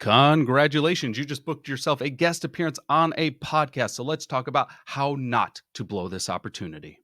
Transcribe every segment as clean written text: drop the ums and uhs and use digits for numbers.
Congratulations, you just booked yourself a guest appearance on a podcast. So let's talk about how not to blow this opportunity.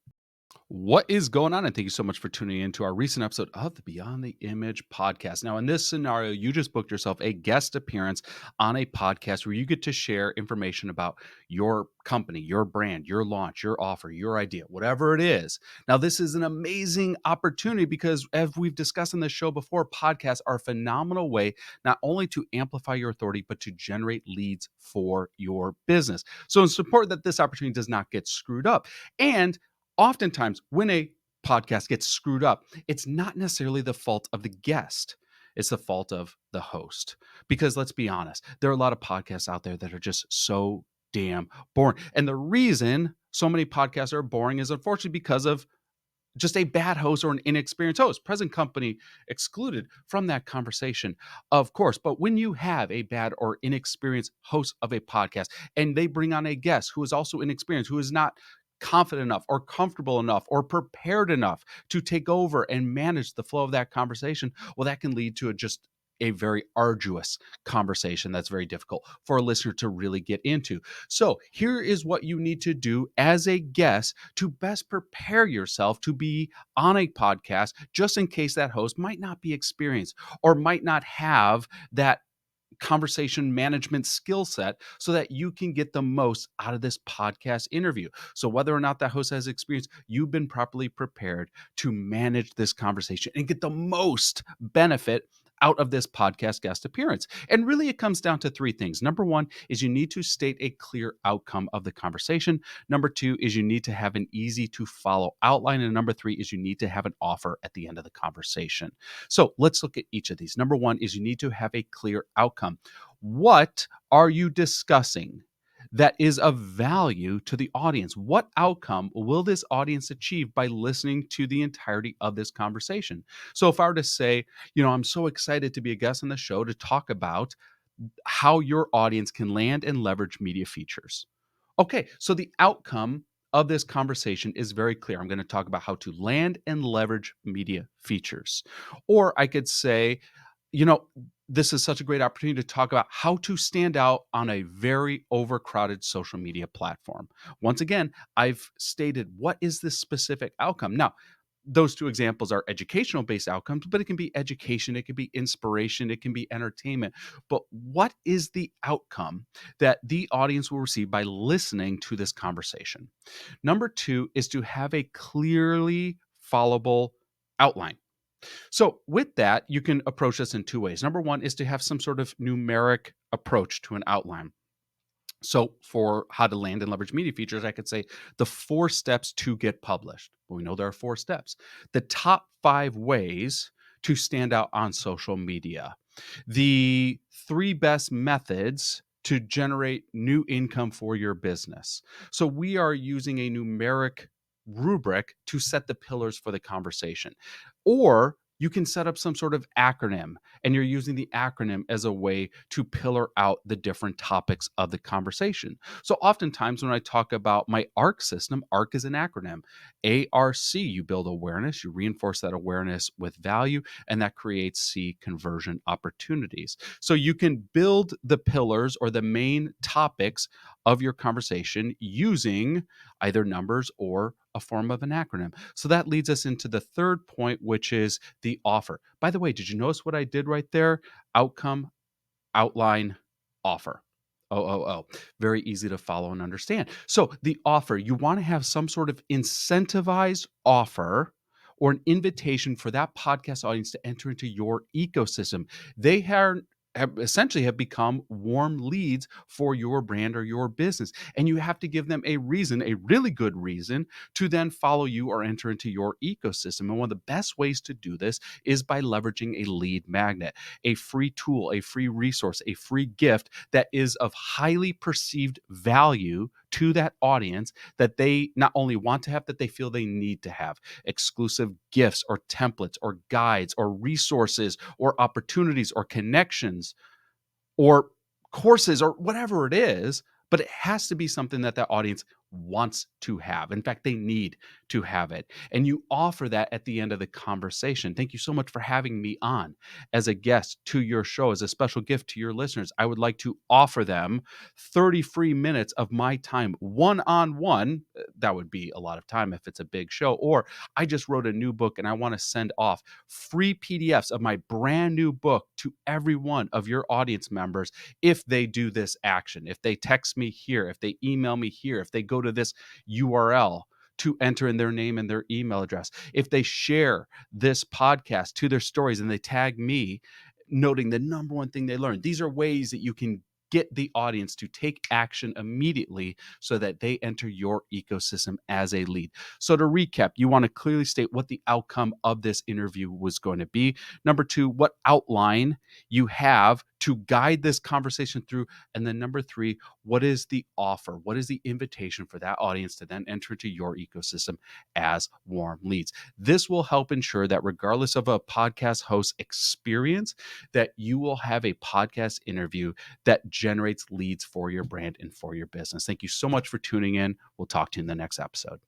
What is going on? And thank you so much for tuning in to our recent episode of the Beyond the Image podcast. Now, in this scenario, you just booked yourself a guest appearance on a podcast where you get to share information about your company, your brand, your launch, your offer, your idea, whatever it is. Now, this is an amazing opportunity because, as we've discussed on this show before, podcasts are a phenomenal way not only to amplify your authority, but to generate leads for your business. So it's important that this opportunity does not get screwed up. And oftentimes, when a podcast gets screwed up, it's not necessarily the fault of the guest. It's the fault of the host. Because let's be honest, there are a lot of podcasts out there that are just so damn boring. And the reason so many podcasts are boring is unfortunately because of just a bad host or an inexperienced host, present company excluded from that conversation, of course. But when you have a bad or inexperienced host of a podcast and they bring on a guest who is also inexperienced, who is not confident enough or comfortable enough or prepared enough to take over and manage the flow of that conversation, well, that can lead to just a very arduous conversation that's very difficult for a listener to really get into. So, here is what you need to do as a guest to best prepare yourself to be on a podcast, just in case that host might not be experienced or might not have that conversation management skill set so that you can get the most out of this podcast interview. So whether or not that host has experience, you've been properly prepared to manage this conversation and get the most benefit out of this podcast guest appearance. And really it comes down to three things. Number one is you need to state a clear outcome of the conversation. Number two is you need to have an easy to follow outline. And number three is you need to have an offer at the end of the conversation. So let's look at each of these. Number one is you need to have a clear outcome. What are you discussing that is of value to the audience? What outcome will this audience achieve by listening to the entirety of this conversation? So if I were to say, I'm so excited to be a guest on the show to talk about how your audience can land and leverage media features. Okay, so the outcome of this conversation is very clear. I'm going to talk about how to land and leverage media features. Or I could say, you know, this is such a great opportunity to talk about how to stand out on a very overcrowded social media platform. Once again, I've stated what is this specific outcome. Now, those two examples are educational based outcomes, but it can be education, it can be inspiration, it can be entertainment. But what is the outcome that the audience will receive by listening to this conversation? Number two is to have a clearly followable outline. So, with that, you can approach this in two ways. Number one is to have some sort of numeric approach to an outline. So, for how to land and leverage media features, I could say the 4 steps to get published. Well, we know there are 4 steps. The top 5 ways to stand out on social media. The 3 best methods to generate new income for your business. So, we are using a numeric rubric to set the pillars for the conversation. Or you can set up some sort of acronym, and you're using the acronym as a way to pillar out the different topics of the conversation. So oftentimes when I talk about my A.R.C system, A.R.C is an acronym. A.R.C, you build awareness, you reinforce that awareness with value, and that creates C, conversion opportunities. So you can build the pillars or the main topics of your conversation using either numbers or a form of an acronym. So that leads us into the third point, which is the offer. By the way, did you notice what I did right there? Outcome, outline, offer. Oh. Very easy to follow and understand. So the offer, you want to have some sort of incentivized offer or an invitation for that podcast audience to enter into your ecosystem. They have essentially have become warm leads for your brand or your business. And you have to give them a reason, a really good reason, to then follow you or enter into your ecosystem. And one of the best ways to do this is by leveraging a lead magnet, a free tool, a free resource, a free gift that is of highly perceived value to that audience that they not only want to have, that they feel they need to have. Exclusive gifts or templates or guides or resources or opportunities or connections or courses or whatever it is, but it has to be something that that audience wants to have. In fact, they need to have it. And you offer that at the end of the conversation. Thank you so much for having me on as a guest to your show, as a special gift to your listeners. I would like to offer them 30 free minutes of my time one on one. That would be a lot of time if it's a big show. Or I just wrote a new book and I want to send off free PDFs of my brand new book to every one of your audience members if they do this action. If they text me here, if they email me here, if they go to this URL to enter in their name and their email address, if they share this podcast to their stories and they tag me, noting the number one thing they learned. These are ways that you can get the audience to take action immediately so that they enter your ecosystem as a lead. So to recap, you want to clearly state what the outcome of this interview was going to be. Number two, what outline you have to guide this conversation through. And then number three, what is the offer? What is the invitation for that audience to then enter into your ecosystem as warm leads? This will help ensure that regardless of a podcast host experience, that you will have a podcast interview that generates leads for your brand and for your business. Thank you so much for tuning in. We'll talk to you in the next episode.